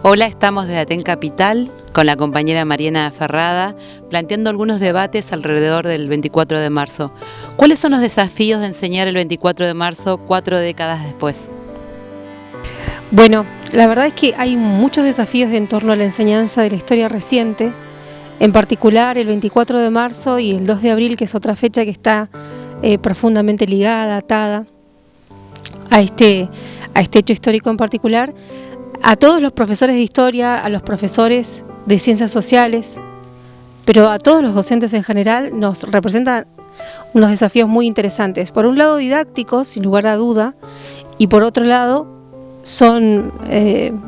Hola, estamos desde Aten Capital con la compañera Mariana Ferrada, planteando algunos debates alrededor del 24 de marzo. ¿Cuáles son los desafíos de enseñar el 24 de marzo 4 décadas después? Bueno, la verdad es que hay muchos desafíos en torno a la enseñanza de la historia reciente, en particular el 24 de marzo y el 2 de abril, que es otra fecha que está profundamente ligada, atada a este hecho histórico en particular. A todos los profesores de historia, a los profesores de ciencias sociales, pero a todos los docentes en general nos representan unos desafíos muy interesantes. Por un lado didácticos, sin lugar a duda, y por otro lado son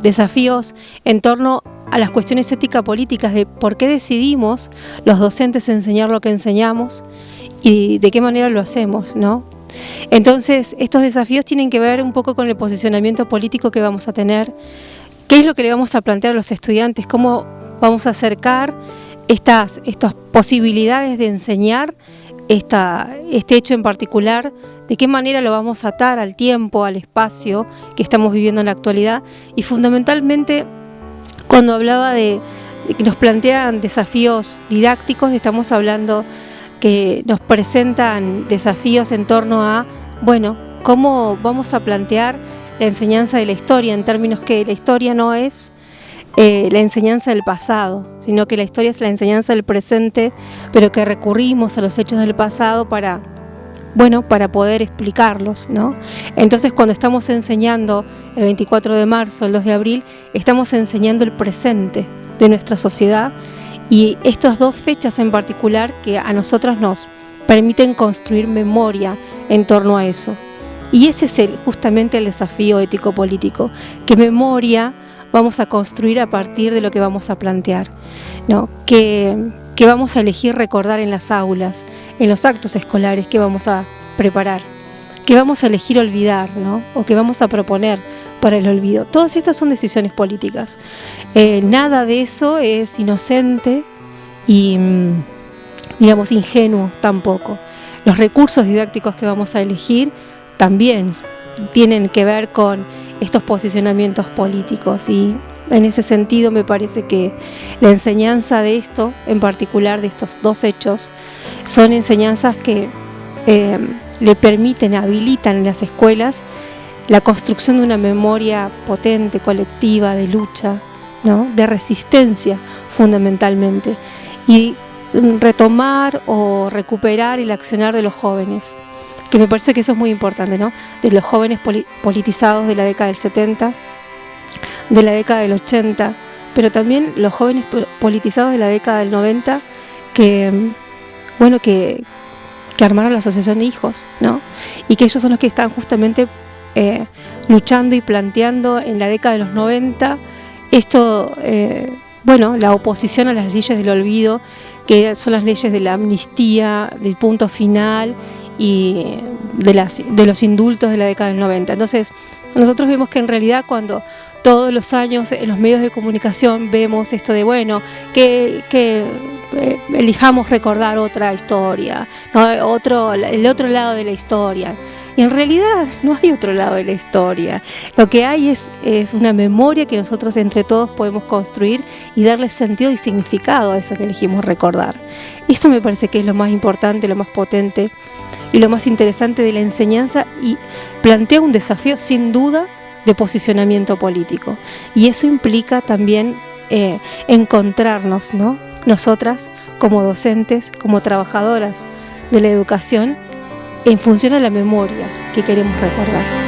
desafíos en torno a las cuestiones ética-políticas de por qué decidimos los docentes enseñar lo que enseñamos y de qué manera lo hacemos, ¿no? Entonces, estos desafíos tienen que ver un poco con el posicionamiento político que vamos a tener, qué es lo que le vamos a plantear a los estudiantes, cómo vamos a acercar estas posibilidades de enseñar este hecho en particular, de qué manera lo vamos a atar al tiempo, al espacio que estamos viviendo en la actualidad. Y fundamentalmente, cuando hablaba de que nos plantean desafíos didácticos, estamos hablando que nos presentan desafíos en torno a, bueno, cómo vamos a plantear la enseñanza de la historia, en términos que la historia no es la enseñanza del pasado, sino que la historia es la enseñanza del presente, pero que recurrimos a los hechos del pasado para poder explicarlos, ¿no? Entonces, cuando estamos enseñando el 24 de marzo, el 2 de abril, estamos enseñando el presente de nuestra sociedad, y estas dos fechas en particular que a nosotros nos permiten construir memoria en torno a eso. Y ese es justamente el desafío ético-político, qué memoria vamos a construir a partir de lo que vamos a plantear, ¿no? Que vamos a elegir recordar en las aulas, en los actos escolares que vamos a preparar, que vamos a elegir olvidar, ¿no? O que vamos a proponer para el olvido. Todas estas son decisiones políticas. Nada de eso es inocente y, digamos, ingenuo tampoco. Los recursos didácticos que vamos a elegir también tienen que ver con estos posicionamientos políticos, y en ese sentido me parece que la enseñanza de esto, en particular de estos dos hechos, son enseñanzas que le permiten, habilitan en las escuelas la construcción de una memoria potente, colectiva, de lucha, ¿no? De resistencia fundamentalmente, y retomar o recuperar el accionar de los jóvenes, que me parece que eso es muy importante, ¿no? De los jóvenes politizados de la década del 70, de la década del 80, pero también los jóvenes politizados de la década del 90 que armaron la asociación de hijos, ¿no? Y que ellos son los que están justamente luchando y planteando en la década de los 90 la oposición a las leyes del olvido, que son las leyes de la amnistía, del punto final y de los indultos de la década del 90. Entonces, nosotros vemos que en realidad cuando todos los años en los medios de comunicación vemos esto de, que elijamos recordar otra historia, ¿no? El otro lado de la historia. Y en realidad no hay otro lado de la historia. Lo que hay es una memoria que nosotros entre todos podemos construir y darle sentido y significado a eso que elegimos recordar. Y esto me parece que es lo más importante, lo más potente y lo más interesante de la enseñanza, y plantea un desafío sin duda de posicionamiento político. Y eso implica también encontrarnos, ¿no? Nosotras como docentes, como trabajadoras de la educación, en función a la memoria que queremos recordar.